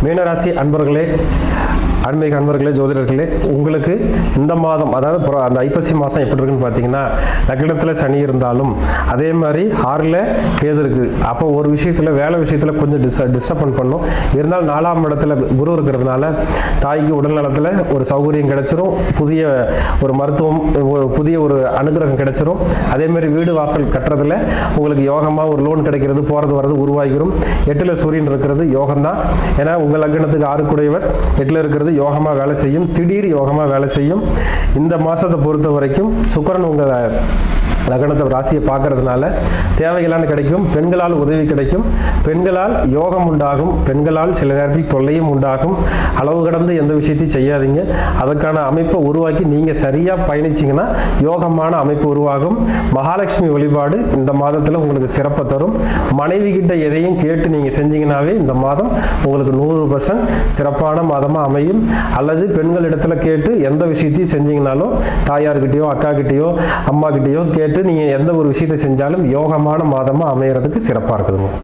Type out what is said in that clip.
மீனராசி அன்பர்களே, ஆன்மீக அன்பர்களே, ஜோதிடர்களே, உங்களுக்கு இந்த மாதம், அதாவது அந்த ஐப்பசி மாதம் எப்படி இருக்குன்னு பார்த்தீங்கன்னா, லக்னத்தில் சனி இருந்தாலும் அதே மாதிரி 6ல் கேது இருக்குது. அப்போ ஒரு விஷயத்தில், வேலை விஷயத்தில் கொஞ்சம் டிஸ்டர்பன் பண்ணும். இருந்தாலும் 4ஆம் இடத்துல குரு இருக்கிறதுனால தாய்க்கு உடல் நலத்தில் ஒரு சௌகரியம் கிடைச்சிரும், புதிய ஒரு மருத்துவம், புதிய ஒரு அனுகிரகம் கிடைச்சிரும். அதேமாதிரி வீடு வாசல் கட்டுறதுல உங்களுக்கு யோகமாக ஒரு லோன் கிடைக்கிறது, போகிறது வர்றது உருவாகிரும். 8ல் சூரியன் இருக்கிறது யோகம்தான். ஏன்னா உங்கள் லக்னத்துக்கு 6 கூடையவர் 8ல் இருக்கிறது யோகமாக வேலை செய்யும், திடீர் யோகமாக வேலை செய்யும். இந்த மாதத்தை பொறுத்த வரைக்கும் சுக்கிரன் உங்களை லக்னத்தை ராசியை பார்க்கறதுனால தேவைகளான கிடைக்கும், பெண்களால் உதவி கிடைக்கும், பெண்களால் யோகம் உண்டாகும், பெண்களால் சில நேரத்தில் தொல்லையும் உண்டாகும். அளவு கடந்து எந்த விஷயத்தையும் செய்யாதீங்க. அதற்கான அமைப்பை உருவாக்கி நீங்கள் சரியாக பயணிச்சிங்கன்னா யோகமான அமைப்பு உருவாகும். மகாலட்சுமி வழிபாடு இந்த மாதத்தில் உங்களுக்கு சிறப்பை தரும். மனைவி கிட்ட எதையும் கேட்டு நீங்கள் செஞ்சீங்கன்னாவே இந்த மாதம் உங்களுக்கு 100% சிறப்பான மாதமாக அமையும். அல்லது பெண்களிடத்தில் கேட்டு எந்த விஷயத்தையும் செஞ்சீங்கனாலும், தாயார்கிட்டயோ அக்கா கிட்டேயோ அம்மா கிட்டேயோ கேட்டு நீங்கள் எந்த ஒரு விஷயத்தை செஞ்சாலும் யோகமான மாதமாக அமையறதுக்கு சிறப்பாக இருக்குதுங்க.